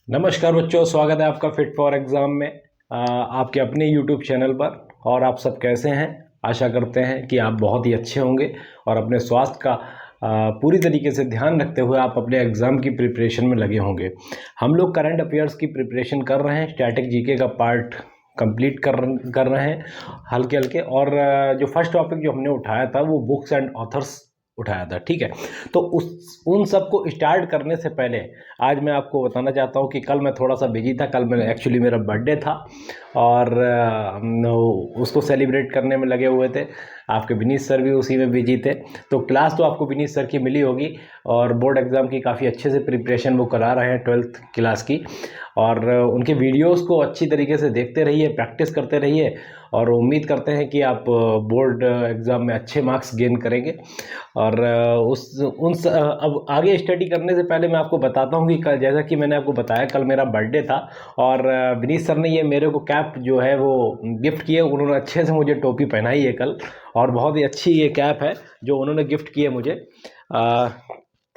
नमस्कार बच्चों, स्वागत है आपका फिट फॉर एग्ज़ाम में आपके अपने यूट्यूब चैनल पर। और आप सब कैसे हैं? आशा करते हैं कि आप बहुत ही अच्छे होंगे और अपने स्वास्थ्य का पूरी तरीके से ध्यान रखते हुए आप अपने एग्ज़ाम की प्रिपरेशन में लगे होंगे। हम लोग करंट अफेयर्स की प्रिपरेशन कर रहे हैं, स्टैटिक जीके का पार्ट कंप्लीट कर रहे हैं हल्के हल्के। और जो फर्स्ट टॉपिक जो हमने उठाया था वो बुक्स एंड ऑथर्स उठाया था, ठीक है। तो उन सब को स्टार्ट करने से पहले आज मैं आपको बताना चाहता हूँ कि कल मैं थोड़ा सा बिजी था। कल मैं एक्चुअली मेरा बर्थडे था और हम उसको सेलिब्रेट करने में लगे हुए थे। आपके विनीत सर भी उसी में बिजी थे। तो क्लास तो आपको विनीत सर की मिली होगी और बोर्ड एग्ज़ाम की काफ़ी अच्छे से प्रिपरेशन वो करा रहे हैं 12th क्लास की। और उनके वीडियोस को अच्छी तरीके से देखते रहिए, प्रैक्टिस करते रहिए और उम्मीद करते हैं कि आप बोर्ड एग्ज़ाम में अच्छे मार्क्स गेन करेंगे। और अब आगे स्टडी करने से पहले मैं आपको बताता हूँ कि जैसा कि मैंने आपको बताया कल मेरा बर्थडे था और विनीत सर ने ये मेरे को कैप जो है वो गिफ्ट किए। उन्होंने अच्छे से मुझे टोपी पहनाई है कल और बहुत ही अच्छी ये कैप है जो उन्होंने गिफ्ट की है मुझे।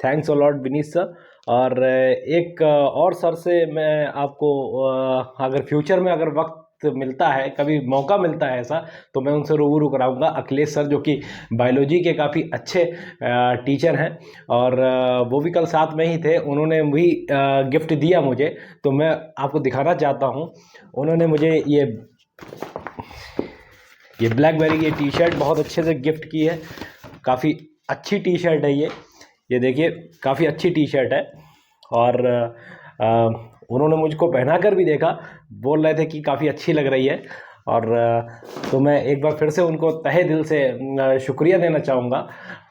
Thanks a lot Vineet sir. और एक और सर से मैं आपको अगर फ्यूचर में अगर वक्त मिलता है, कभी मौका मिलता है ऐसा, तो मैं उनसे रूबरू कराऊंगा। अखिलेश सर जो कि बायोलॉजी के काफ़ी अच्छे टीचर हैं और वो भी कल साथ में ही थे। उन्होंने भी गिफ्ट दिया मुझे, तो मैं आपको दिखाना चाहता हूँ। उन्होंने मुझे ये ब्लैकबेरी की टी शर्ट बहुत अच्छे से गिफ्ट की है। काफ़ी अच्छी टी शर्ट है ये देखिए, काफ़ी अच्छी टी शर्ट है। और उन्होंने मुझको पहना कर भी देखा, बोल रहे थे कि काफ़ी अच्छी लग रही है। और तो मैं एक बार फिर से उनको तहे दिल से शुक्रिया देना चाहूँगा।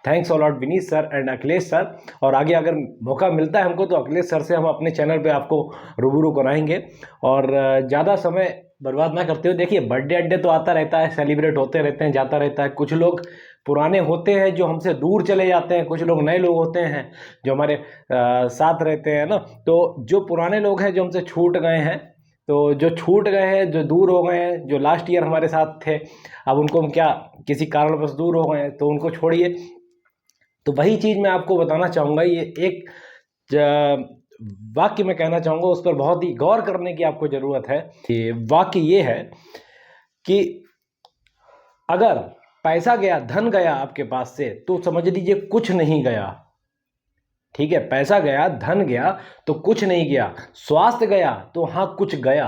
Thanks a lot Vineet sir and Akhilesh sir. और आगे अगर मौका मिलता है हमको तो अखिलेश सर से हम अपने चैनल पे आपको रूबरू कराएंगे। और ज़्यादा समय बर्बाद ना करते हुए, देखिए बर्थडे अड्डे तो आता रहता है, सेलिब्रेट होते रहते हैं, जाता रहता है। कुछ लोग पुराने होते हैं जो हमसे दूर चले जाते हैं, कुछ लोग नए लोग होते हैं जो हमारे साथ रहते हैं ना। तो जो पुराने लोग हैं जो हमसे छूट गए हैं, तो जो छूट गए हैं, जो दूर हो गए हैं, जो लास्ट ईयर हमारे साथ थे, अब उनको हम क्या किसी कारणवश दूर हो गए हैं तो उनको छोड़िए। तो वही चीज़ मैं आपको बताना चाहूँगा। ये एक वाक्य मैं कहना चाहूँगा, उस पर बहुत ही गौर करने की आपको ज़रूरत है। कि वाक्य ये है कि अगर पैसा गया, धन गया आपके पास से, तो समझ लीजिए कुछ नहीं गया। ठीक है, पैसा गया, धन गया तो कुछ नहीं गया। स्वास्थ्य गया तो हाँ कुछ गया।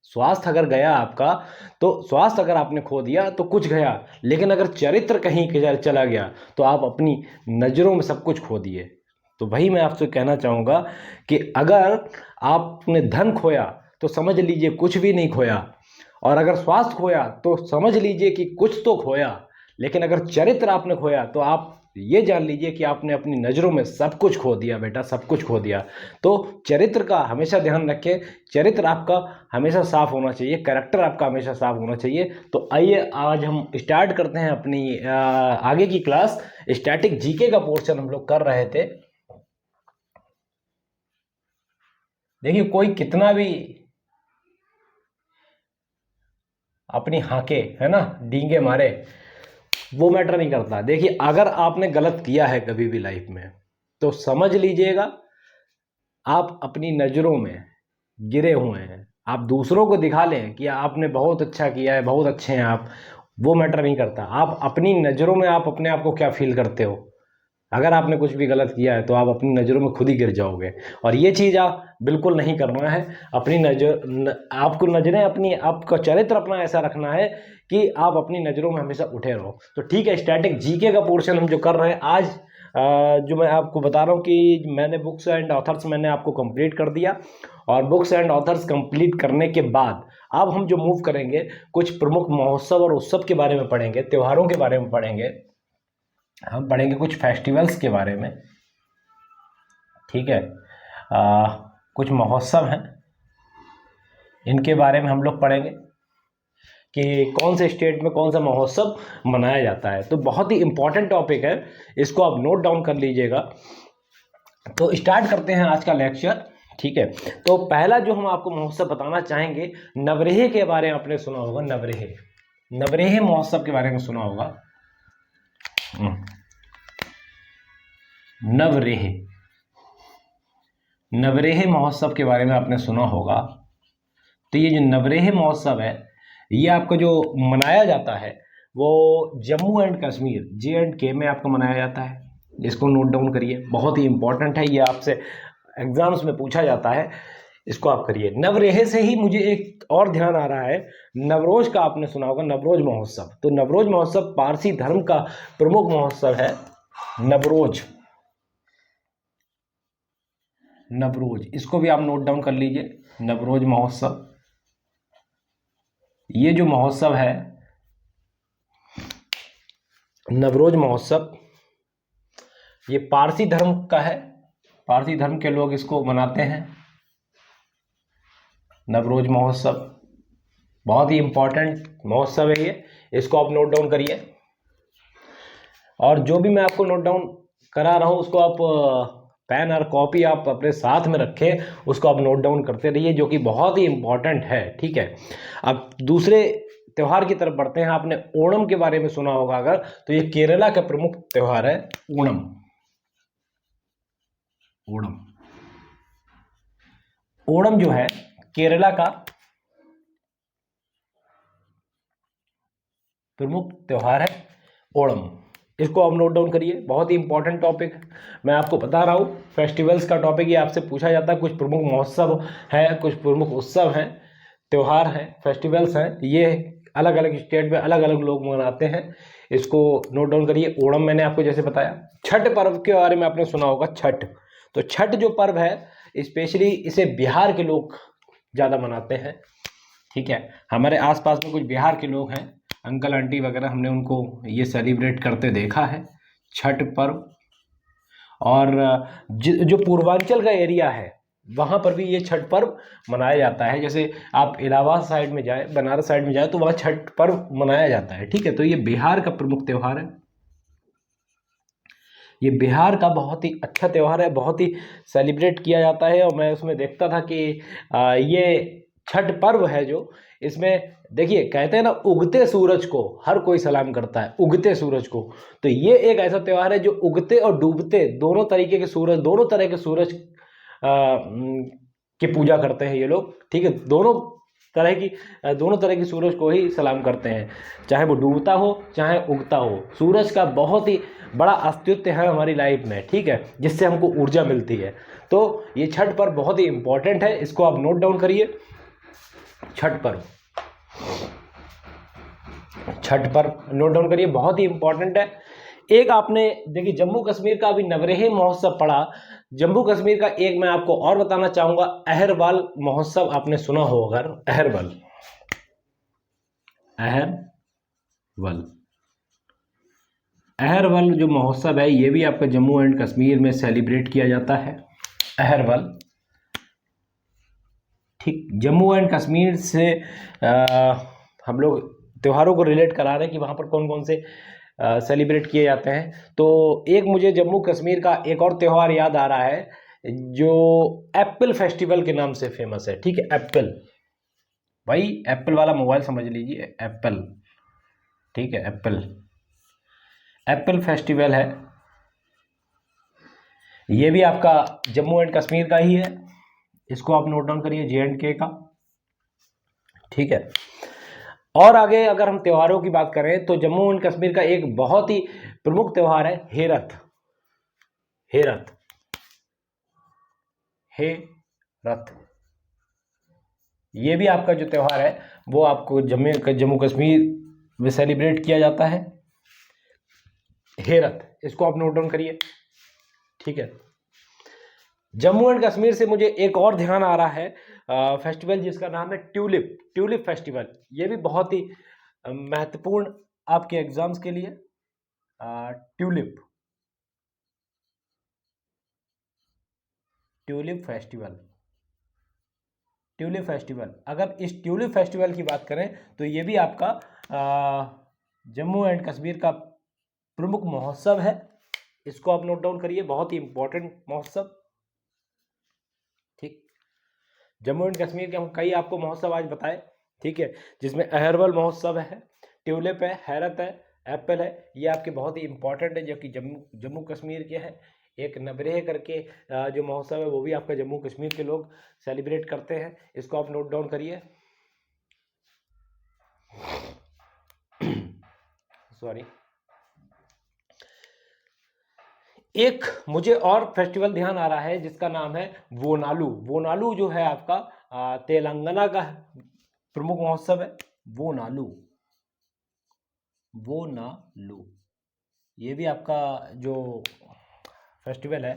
स्वास्थ्य अगर गया आपका, तो स्वास्थ्य अगर आपने खो दिया तो कुछ गया। लेकिन अगर चरित्र कहीं चला गया तो आप अपनी नज़रों में सब कुछ खो दिए। तो वही मैं आपसे कहना चाहूँगा कि अगर आपने धन खोया तो समझ लीजिए कुछ भी नहीं खोया। और अगर स्वास्थ्य खोया तो समझ लीजिए कि कुछ तो खोया। लेकिन अगर चरित्र आपने खोया तो आप ये जान लीजिए कि आपने अपनी नज़रों में सब कुछ खो दिया बेटा, सब कुछ खो दिया। तो चरित्र का हमेशा ध्यान रखें। चरित्र आपका हमेशा साफ होना चाहिए, कैरेक्टर आपका हमेशा साफ होना चाहिए। तो आइए आज हम स्टार्ट करते हैं अपनी आगे की क्लास। स्टैटिक जीके का पोर्शन हम लोग कर रहे थे। देखिए, कोई कितना भी अपनी हाके है ना डींगे मारे, वो मैटर नहीं करता। देखिए, अगर आपने गलत किया है कभी भी लाइफ में, तो समझ लीजिएगा आप अपनी नज़रों में गिरे हुए हैं। आप दूसरों को दिखा लें कि आपने बहुत अच्छा किया है, बहुत अच्छे हैं आप, वो मैटर नहीं करता। आप अपनी नज़रों में आप अपने आप को क्या फील करते हो। अगर आपने कुछ भी गलत किया है तो आप अपनी नज़रों में खुद ही गिर जाओगे। और ये चीज़ आप बिल्कुल नहीं करना है। अपनी आपको नज़रें, अपनी आपका चरित्र अपना ऐसा रखना है कि आप अपनी नज़रों में हमेशा उठे रहो। तो ठीक है, स्टैटिक जीके का पोर्शन हम जो कर रहे हैं आज, जो मैं आपको बता रहा हूँ कि मैंने बुक्स एंड ऑथर्स मैंने आपको कंप्लीट कर दिया। और बुक्स एंड ऑथर्स कंप्लीट करने के बाद अब हम जो मूव करेंगे, कुछ प्रमुख महोत्सव और उत्सव के बारे में पढ़ेंगे, त्योहारों के बारे में पढ़ेंगे। हम पढ़ेंगे कुछ फेस्टिवल्स के बारे में, ठीक है। कुछ महोत्सव हैं, इनके बारे में हम लोग पढ़ेंगे कि कौन से स्टेट में कौन सा महोत्सव मनाया जाता है। तो बहुत ही इम्पोर्टेंट टॉपिक है, इसको आप नोट डाउन कर लीजिएगा। तो स्टार्ट करते हैं आज का लेक्चर, ठीक है। तो पहला जो हम आपको महोत्सव बताना चाहेंगे, नवरेह के बारे में आपने सुना होगा। नवरेह, नवरेह महोत्सव के बारे में सुना होगा। नवरेह, नवरेह महोत्सव के बारे में आपने सुना होगा। तो ये जो नवरेह महोत्सव है, ये आपका जो मनाया जाता है वो जम्मू एंड कश्मीर J&K में आपको मनाया जाता है। इसको नोट डाउन करिए, बहुत ही इंपॉर्टेंट है, ये आपसे एग्जाम्स में पूछा जाता है, इसको आप करिए। नवरेह से ही मुझे एक और ध्यान आ रहा है, नवरोज का आपने सुना होगा, नवरोज महोत्सव। तो नवरोज महोत्सव पारसी धर्म का प्रमुख महोत्सव है। नवरोज, नवरोज, इसको भी आप नोट डाउन कर लीजिए, नवरोज महोत्सव। ये जो महोत्सव है नवरोज महोत्सव, ये पारसी धर्म का है, पारसी धर्म के लोग इसको मनाते हैं। नवरोज महोत्सव बहुत ही इंपॉर्टेंट महोत्सव है ये, इसको आप नोट डाउन करिए। और जो भी मैं आपको नोट डाउन करा रहा हूँ उसको आप पेन और कॉपी आप अपने साथ में रखें, उसको आप नोट डाउन करते रहिए, जो कि बहुत ही इंपॉर्टेंट है, ठीक है। अब दूसरे त्यौहार की तरफ बढ़ते हैं। आपने ओणम के बारे में सुना होगा अगर, तो ये केरला का प्रमुख त्यौहार है ओणम। ओणम, ओणम जो है केरला का प्रमुख त्यौहार है ओणम, इसको आप नोट डाउन करिए, बहुत ही इंपॉर्टेंट टॉपिक है। मैं आपको बता रहा हूँ फेस्टिवल्स का टॉपिक, ये आपसे पूछा जाता है। कुछ प्रमुख महोत्सव है, कुछ प्रमुख उत्सव हैं, त्यौहार हैं, फेस्टिवल्स हैं, ये अलग अलग स्टेट में अलग अलग लोग मनाते हैं, इसको नोट डाउन करिए। ओणम मैंने आपको जैसे बताया। छठ पर्व के बारे में आपने सुना होगा, छठ। तो छठ जो पर्व है स्पेशली इसे बिहार के लोग ज़्यादा मनाते हैं, ठीक है। हमारे आसपास में कुछ बिहार के लोग हैं, अंकल आंटी वगैरह, हमने उनको ये सेलिब्रेट करते देखा है छठ पर्व। और जो पूर्वांचल का एरिया है वहाँ पर भी ये छठ पर्व मनाया जाता है। जैसे आप इलाहाबाद साइड में जाए, बनारस साइड में जाए, तो वहाँ छठ पर्व मनाया जाता है, ठीक है। तो ये बिहार का प्रमुख त्यौहार है, ये बिहार का बहुत ही अच्छा त्यौहार है, बहुत ही सेलिब्रेट किया जाता है। और मैं उसमें देखता था कि ये छठ पर्व है जो, इसमें देखिए कहते हैं ना, उगते सूरज को हर कोई सलाम करता है, उगते सूरज को। तो ये एक ऐसा त्यौहार है जो उगते और डूबते दोनों तरीके के सूरज, दोनों तरह के सूरज की पूजा करते हैं ये लोग, ठीक है। दोनों तरह की सूरज को ही सलाम करते हैं, चाहे वो डूबता हो चाहे उगता हो। सूरज का बहुत ही बड़ा अस्तित्व है हमारी लाइफ में, ठीक है, जिससे हमको ऊर्जा मिलती है। तो ये छठ पर्व बहुत ही इंपॉर्टेंट है, इसको आप नोट डाउन करिए। छठ पर्व, छठ पर्व नोट डाउन करिए, बहुत ही इंपॉर्टेंट है। एक आपने देखिए जम्मू कश्मीर का अभी नवरेह महोत्सव पड़ा, जम्मू कश्मीर का एक मैं आपको और बताना चाहूंगा, अहरवाल महोत्सव आपने सुना हो अगर, अहरवाल, अहरवाल, अहरवाल जो महोत्सव है ये भी आपका जम्मू एंड कश्मीर में सेलिब्रेट किया जाता है, अहरवाल, ठीक। जम्मू एंड कश्मीर से हम लोग त्योहारों को रिलेट करा रहे हैं कि वहाँ पर कौन कौन से सेलिब्रेट किए जाते हैं। तो एक मुझे जम्मू कश्मीर का एक और त्यौहार याद आ रहा है जो एप्पल फेस्टिवल के नाम से फेमस है, ठीक है। एप्पल, भाई एप्पल वाला मोबाइल समझ लीजिए, एप्पल, ठीक है। एप्पल, एप्पल फेस्टिवल है, ये भी आपका जम्मू एंड कश्मीर का ही है, इसको आप नोट डाउन करिए, J&K का, ठीक है। और आगे अगर हम त्योहारों की बात करें तो जम्मू एंड कश्मीर का एक बहुत ही प्रमुख त्यौहार है हेरत, हेरत, हेरत। ये भी आपका जो त्यौहार है वो आपको जम्मू कश्मीर में सेलिब्रेट किया जाता है, हेरत, इसको आप नोट डाउन करिए, ठीक है। जम्मू एंड कश्मीर से मुझे एक और ध्यान आ रहा है फेस्टिवल जिसका नाम है ट्यूलिप, ट्यूलिप फेस्टिवल। ये भी बहुत ही महत्वपूर्ण आपके एग्जाम्स के लिए, tulip, tulip festival, tulip festival. अगर इस ट्यूलिप फेस्टिवल की बात करें तो ये भी आपका जम्मू एंड कश्मीर का प्रमुख महोत्सव है, इसको आप नोट डाउन करिए, बहुत ही इंपॉर्टेंट महोत्सव, ठीक। जम्मू एंड कश्मीर के हम कई आपको महोत्सव आज बताए, ठीक है, जिसमें अहरवल महोत्सव है, ट्यूलिप है, हैरत है, एप्पल है, ये आपके बहुत ही इंपॉर्टेंट है जो कि जम्मू कश्मीर के हैं। एक नवरेह करके जो महोत्सव है वो भी आपका जम्मू कश्मीर के लोग सेलिब्रेट करते हैं, इसको आप नोट डाउन करिए। सॉरी। एक मुझे और फेस्टिवल ध्यान आ रहा है जिसका नाम है वोनालू। वोनालू जो है आपका तेलंगाना का प्रमुख महोत्सव है। वोनालू, वोनालू ये भी आपका जो फेस्टिवल है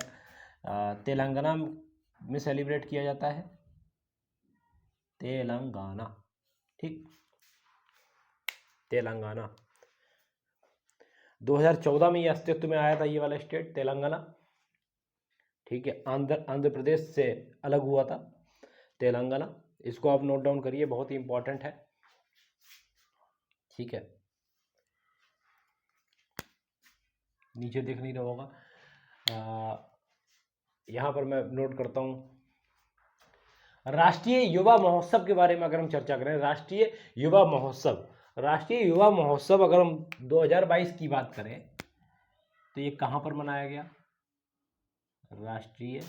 तेलंगाना में सेलिब्रेट किया जाता है। तेलंगाना, ठीक, तेलंगाना 2014 में ये अस्तित्व में आया था, ये वाला स्टेट तेलंगाना, ठीक है। आंध्र प्रदेश से अलग हुआ था तेलंगाना, इसको आप नोट डाउन करिए, बहुत ही इंपॉर्टेंट है, ठीक है। नीचे देख नहीं रहा होगा, यहाँ पर मैं नोट करता हूँ। राष्ट्रीय युवा महोत्सव के बारे में अगर हम चर्चा करें, राष्ट्रीय युवा महोत्सव, राष्ट्रीय युवा महोत्सव अगर हम 2022 की बात करें तो ये कहाँ पर मनाया गया? राष्ट्रीय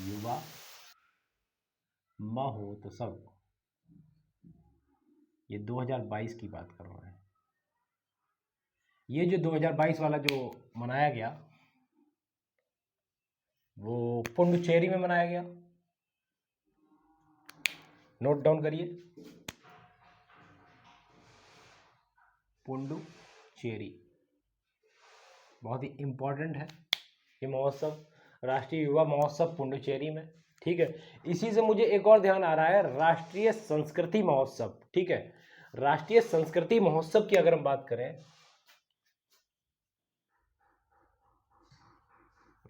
युवा महोत्सव, ये 2022 की बात कर रहे हैं। ये जो 2022 वाला जो मनाया गया वो पुडुचेरी में मनाया गया, नोट डाउन करिए, पुडुचेरी, बहुत ही इंपॉर्टेंट है ये महोत्सव, राष्ट्रीय युवा महोत्सव पुडुचेरी में, ठीक है। इसी से मुझे एक और ध्यान आ रहा है, राष्ट्रीय संस्कृति महोत्सव, ठीक है। राष्ट्रीय संस्कृति महोत्सव की अगर हम बात करें,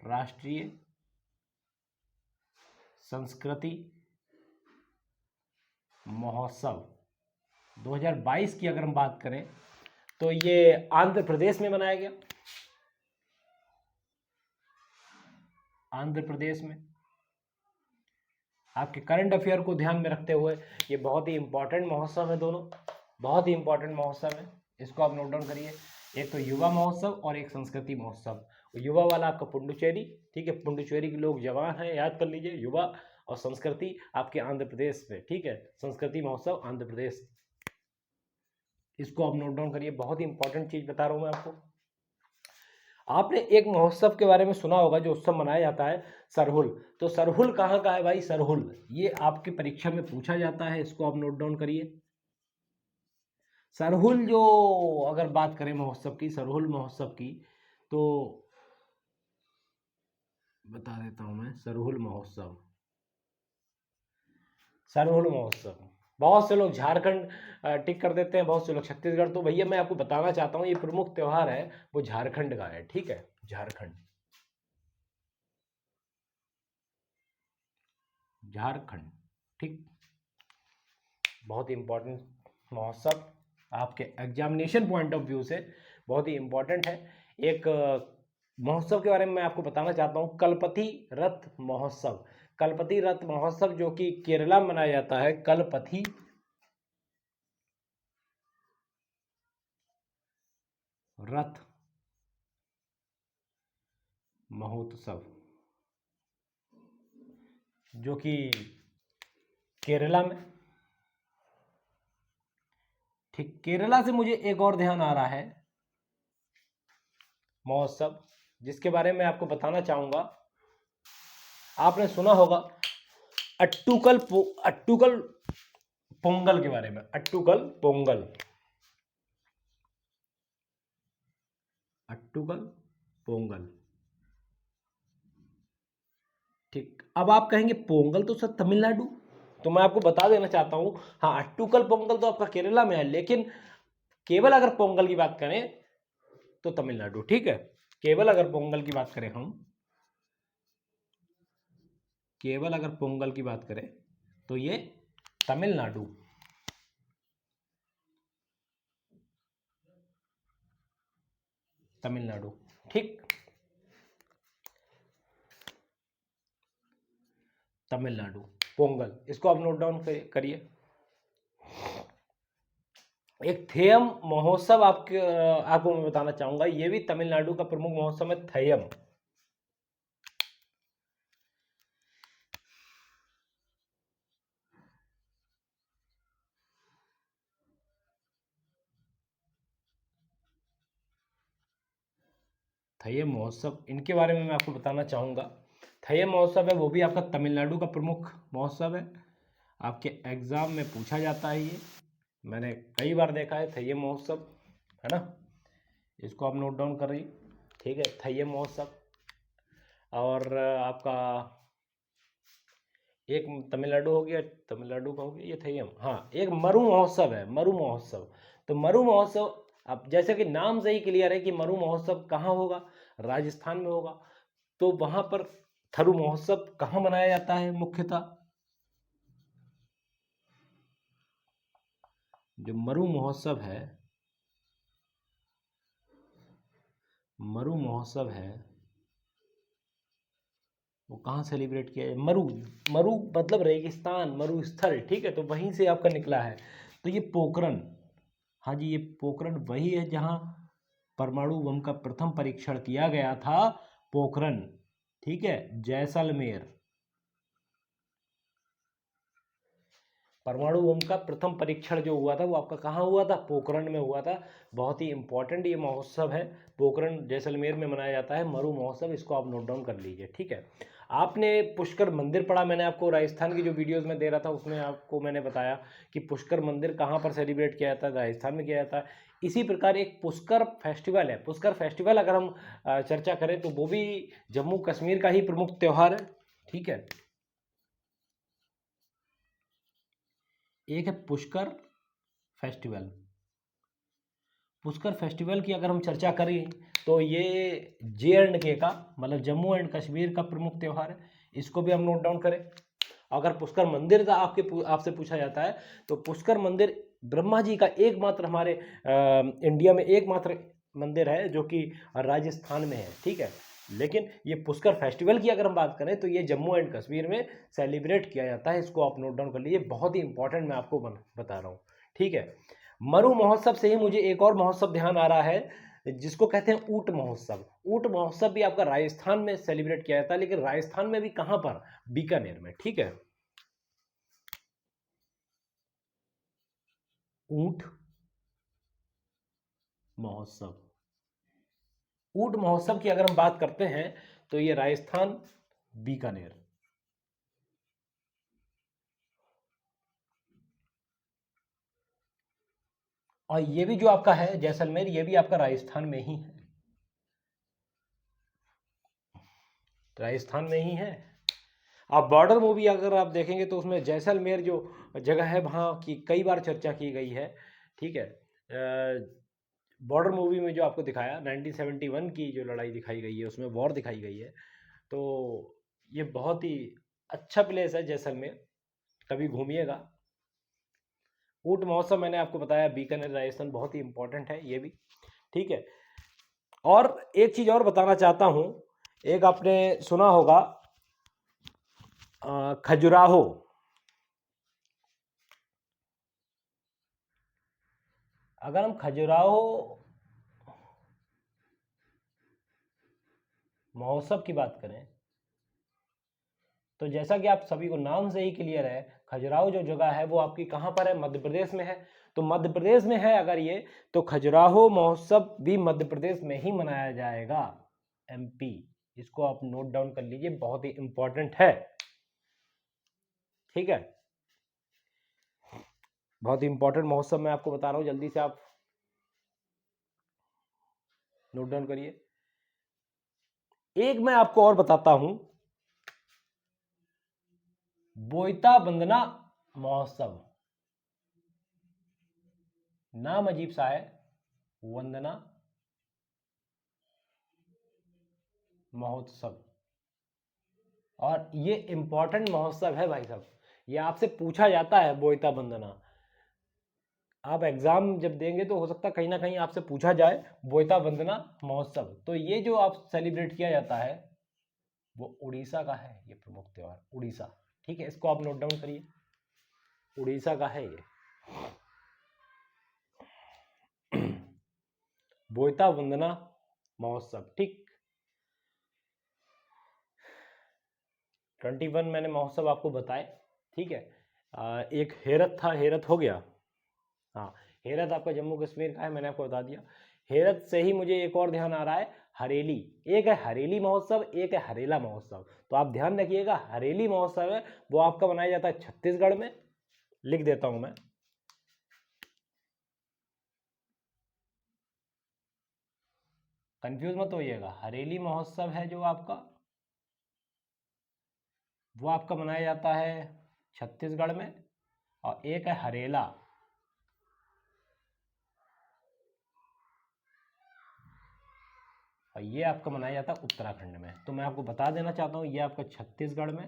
राष्ट्रीय संस्कृति महोत्सव 2022 की अगर हम बात करें तो ये आंध्र प्रदेश में मनाया गया, आंध्र प्रदेश में। आपके करंट अफेयर को ध्यान में रखते हुए ये बहुत ही इंपॉर्टेंट महोत्सव है, दोनों बहुत ही इंपॉर्टेंट महोत्सव है, इसको आप नोट डाउन करिए। एक तो युवा महोत्सव और एक संस्कृति महोत्सव। युवा वाला आपका पुडुचेरी, ठीक है, पुडुचेरी के लोग जवान हैं, याद कर लीजिए, युवा, और संस्कृति आपके आंध्र प्रदेश में, ठीक है, संस्कृति महोत्सव आंध्र प्रदेश, इसको आप नोट डाउन करिए, बहुत ही इंपॉर्टेंट चीज बता रहा हूं मैं आपको। आपने एक महोत्सव के बारे में सुना होगा जो उत्सव मनाया जाता है, सरहुल। तो सरहुल कहाँ का है भाई? सरहुल ये आपकी परीक्षा में पूछा जाता है, इसको आप नोट डाउन करिए। सरहुल जो अगर बात करें महोत्सव की, सरहुल महोत्सव की, तो बता देता हूं मैं। सरहुल महोत्सव, सरहुल महोत्सव, बहुत से लोग झारखंड टिक कर देते हैं, बहुत से लोग छत्तीसगढ़। तो भैया मैं आपको बताना चाहता हूँ ये प्रमुख त्योहार है वो झारखंड का है, ठीक है, झारखंड, झारखंड, ठीक। बहुत ही इंपॉर्टेंट महोत्सव, आपके एग्जामिनेशन पॉइंट ऑफ व्यू से बहुत ही इंपॉर्टेंट है। एक महोत्सव के बारे में मैं आपको बताना चाहता हूँ, कलपथी रथ महोत्सव। कलपथी रथ महोत्सव जो कि केरला में मनाया जाता है, कलपथी रथ महोत्सव जो कि केरला में, ठीक। केरला से मुझे एक और ध्यान आ रहा है महोत्सव जिसके बारे में आपको बताना चाहूंगा, आपने सुना होगा अट्टुकल अट्टुकल पोंगल के बारे में, अट्टुकल पोंगल, अट्टुकल पोंगल, ठीक। अब आप कहेंगे पोंगल तो सर तमिलनाडु, तो मैं आपको बता देना चाहता हूं, हाँ अट्टुकल पोंगल तो आपका केरला में है, लेकिन केवल अगर पोंगल की बात करें तो तमिलनाडु, ठीक है। केवल अगर पोंगल की बात करें हम, केवल अगर पोंगल की बात करें तो ये तमिलनाडु, तमिलनाडु, ठीक, तमिलनाडु पोंगल, इसको आप नोट डाउन करिए। एक थेयम महोत्सव आपको मैं बताना चाहूंगा, ये भी तमिलनाडु का प्रमुख महोत्सव है, थेयम। थेयम महोत्सव, इनके बारे में मैं आपको बताना चाहूंगा। थेयम महोत्सव है वो भी आपका तमिलनाडु का प्रमुख महोत्सव है, आपके एग्जाम में पूछा जाता है ये, मैंने कई बार देखा है थेयम महोत्सव, है ना। इसको आप नोट डाउन करिए, ठीक है, थेयम महोत्सव। और आपका एक तमिलनाडु हो गया, तमिलनाडु का हो गया ये थेयम। हाँ, एक मरु महोत्सव है, मरु महोत्सव। तो मरु महोत्सव, अब जैसे कि नाम से ही क्लियर है कि मरु महोत्सव कहाँ होगा, राजस्थान में होगा। तो वहां पर थरु महोत्सव कहाँ मनाया जाता है मुख्यतः, जो मरु महोत्सव है, मरु महोत्सव है वो कहाँ सेलिब्रेट किया है, मरु, मरु मतलब रेगिस्तान, मरुस्थल, ठीक है, तो वहीं से आपका निकला है। तो ये पोखरण, हाँ जी, ये पोखरण वही है जहाँ परमाणु बम का प्रथम परीक्षण किया गया था, पोखरण, ठीक है, जैसलमेर। परमाणु बम का प्रथम परीक्षण जो हुआ था वो आपका कहाँ हुआ था, पोखरण में हुआ था। बहुत ही इंपॉर्टेंट ये महोत्सव है, पोखरण जैसलमेर में मनाया जाता है मरु महोत्सव, इसको आप नोट डाउन कर लीजिए, ठीक है। आपने पुष्कर मंदिर पढ़ा, मैंने आपको राजस्थान की जो वीडियोस में दे रहा था उसमें आपको मैंने बताया कि पुष्कर मंदिर कहाँ पर सेलिब्रेट किया जाता है, राजस्थान में किया जाता है। इसी प्रकार एक पुष्कर फेस्टिवल है, पुष्कर फेस्टिवल अगर हम चर्चा करें तो वो भी जम्मू कश्मीर का ही प्रमुख त्यौहार है, ठीक है। एक है पुष्कर फेस्टिवल, पुष्कर फेस्टिवल की अगर हम चर्चा करें तो ये JNK का, मतलब जम्मू एंड कश्मीर का प्रमुख त्यौहार है, इसको भी हम नोट डाउन करें। अगर पुष्कर मंदिर का आपसे पूछा जाता है तो पुष्कर मंदिर ब्रह्मा जी का एकमात्र हमारे इंडिया में एकमात्र मंदिर है जो कि राजस्थान में है, ठीक है। लेकिन ये पुष्कर फेस्टिवल की अगर हम बात करें तो ये जम्मू एंड कश्मीर में सेलिब्रेट किया जाता है, इसको आप नोट डाउन कर लीजिए, बहुत ही इंपॉर्टेंट मैं आपको बता रहा हूँ, ठीक है। मरु महोत्सव से ही मुझे एक और महोत्सव ध्यान आ रहा है जिसको कहते हैं ऊंट महोत्सव। ऊंट महोत्सव भी आपका राजस्थान में सेलिब्रेट किया जाता है, लेकिन राजस्थान में भी कहां पर, बीकानेर में, ठीक है। ऊंट महोत्सव, ऊंट महोत्सव की अगर हम बात करते हैं तो ये राजस्थान, बीकानेर। और ये भी जो आपका है जैसलमेर, ये भी आपका राजस्थान में ही है, राजस्थान में ही है। आप बॉर्डर मूवी अगर आप देखेंगे तो उसमें जैसलमेर जो जगह है वहाँ की कई बार चर्चा की गई है, ठीक है। बॉर्डर मूवी में जो आपको दिखाया 1971 की जो लड़ाई दिखाई गई है उसमें वॉर दिखाई गई है, तो ये बहुत ही अच्छा प्लेस है जैसलमेर, कभी घूमिएगा। ऊंट महोत्सव मैंने आपको बताया, बीकानेर राजस्थान, बहुत ही इंपॉर्टेंट है ये भी, ठीक है। और एक चीज़ और बताना चाहता हूँ, एक आपने सुना होगा खजुराहो, अगर हम खजुराहो महोत्सव की बात करें तो जैसा कि आप सभी को नाम से ही क्लियर है, खजुराहो जो जगह है वो आपकी कहाँ पर है, मध्य प्रदेश में है। तो मध्य प्रदेश में है अगर ये, तो खजुराहो महोत्सव भी मध्य प्रदेश में ही मनाया जाएगा, MP। इसको आप नोट डाउन कर लीजिए, बहुत ही इंपॉर्टेंट है, ठीक है। बहुत ही इंपॉर्टेंट महोत्सव मैं आपको बता रहा हूँ, जल्दी से आप नोट डाउन करिए। एक मैं आपको और बताता हूं, बोईता वंदना महोत्सव, नाम अजीब सा है, वंदना महोत्सव। और ये इंपॉर्टेंट महोत्सव है भाई साहब, ये आपसे पूछा जाता है बोईता वंदना, आप एग्जाम जब देंगे तो हो सकता है कहीं ना कहीं आपसे पूछा जाए बोईता वंदना महोत्सव। तो ये जो आप सेलिब्रेट किया जाता है वो उड़ीसा का है, ये प्रमुख त्योहार उड़ीसा, ठीक है, इसको आप नोट डाउन करिए, उड़ीसा का है ये। बोयता वंदना महोत्सव, ठीक। 21 मैंने महोत्सव आपको बताए, ठीक है। एक हेरत था, हेरत हो गया। हाँ, हेरत आपका जम्मू कश्मीर का है, मैंने आपको बता दिया। हेरत से ही मुझे एक और ध्यान आ रहा है, हरेली। एक है हरेली महोत्सव, एक है हरेला महोत्सव। तो आप ध्यान रखिएगा, हरेली महोत्सव है वो आपका मनाया जाता है छत्तीसगढ़ में। लिख देता हूं मैं, कंफ्यूज मत होइएगा। हरेली महोत्सव है जो आपका, वो आपका मनाया जाता है छत्तीसगढ़ में। और एक है हरेला, और ये आपका मनाया जाता है उत्तराखंड में। तो मैं आपको बता देना चाहता हूँ, ये आपका छत्तीसगढ़ में,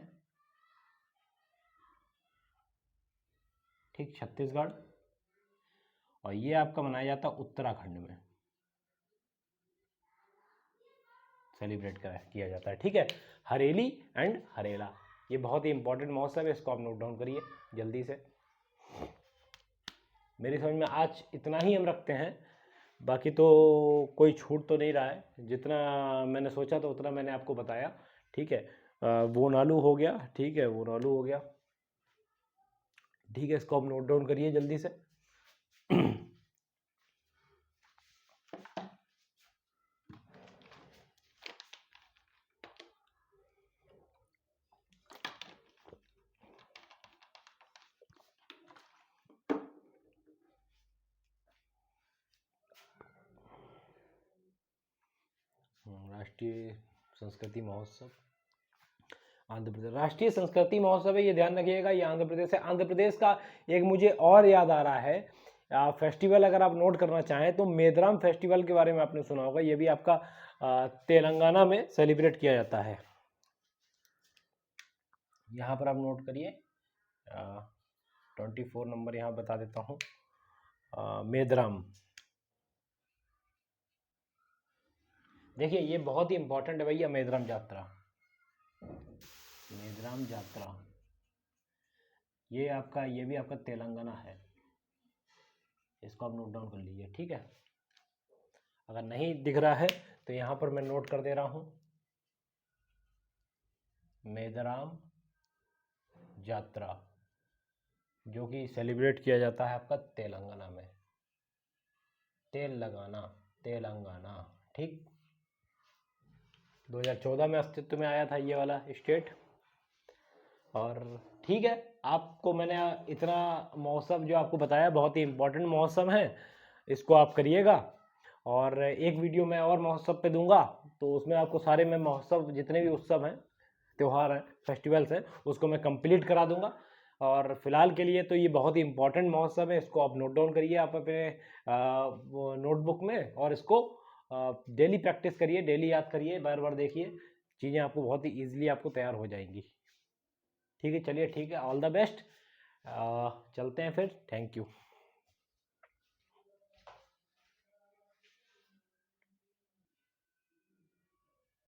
ठीक, छत्तीसगढ़। और ये आपका मनाया जाता है उत्तराखंड में, सेलिब्रेट किया जाता है, ठीक है। हरेली एंड हरेला, ये बहुत ही इंपॉर्टेंट महोत्सव है, इसको आप नोट डाउन करिए जल्दी से। मेरी समझ में आज इतना ही हम रखते हैं, बाकी तो कोई छूट तो नहीं रहा है। जितना मैंने सोचा था उतना मैंने आपको बताया, ठीक है। वो नालू हो गया, ठीक है, वो नालू हो गया, ठीक है। इसको आप नोट डाउन करिए जल्दी से। राष्ट्रीय संस्कृति महोत्सव, आंध्र प्रदेश राष्ट्रीय संस्कृति महोत्सव है, ये ध्यान रखिएगा, ये आंध्र प्रदेश है। आंध्र प्रदेश का एक मुझे और याद आ रहा है फेस्टिवल, अगर आप नोट करना चाहें तो मेदराम फेस्टिवल के बारे में आपने सुना होगा। ये भी आपका तेलंगाना में सेलिब्रेट किया जाता है। यहाँ पर आप नोट करिए, 24 नंबर यहाँ बता देता हूँ, मेदराम। देखिए ये बहुत ही इंपॉर्टेंट है भैया, मेदराम यात्रा, मेदराम यात्रा, ये आपका, ये भी आपका तेलंगाना है। इसको आप नोट डाउन कर लीजिए, ठीक है। अगर नहीं दिख रहा है तो यहाँ पर मैं नोट कर दे रहा हूँ, मेदराम यात्रा, जो कि सेलिब्रेट किया जाता है आपका तेलंगाना में, तेलंगाना, तेलंगाना, ठीक। 2014 में अस्तित्व में आया था ये वाला स्टेट। और ठीक है, आपको मैंने इतना मौसम जो आपको बताया, बहुत ही इम्पोर्टेंट मौसम है, इसको आप करिएगा। और एक वीडियो मैं और महोत्सव पे दूंगा, तो उसमें आपको सारे मैं महोत्सव, जितने भी उत्सव हैं, त्यौहार हैं, फेस्टिवल्स हैं, उसको मैं कंप्लीट करा दूंगा। और फिलहाल के लिए तो ये बहुत ही इंपॉर्टेंट महोत्सव है, इसको आप नोट डाउन करिए आप अपने नोटबुक में, और इसको डेली प्रैक्टिस करिए, डेली याद करिए, बार बार देखिए, चीज़ें आपको बहुत ही ईजिली आपको तैयार हो जाएंगी। ठीक है, चलिए, ठीक है, ऑल द बेस्ट। चलते हैं फिर, थैंक यू।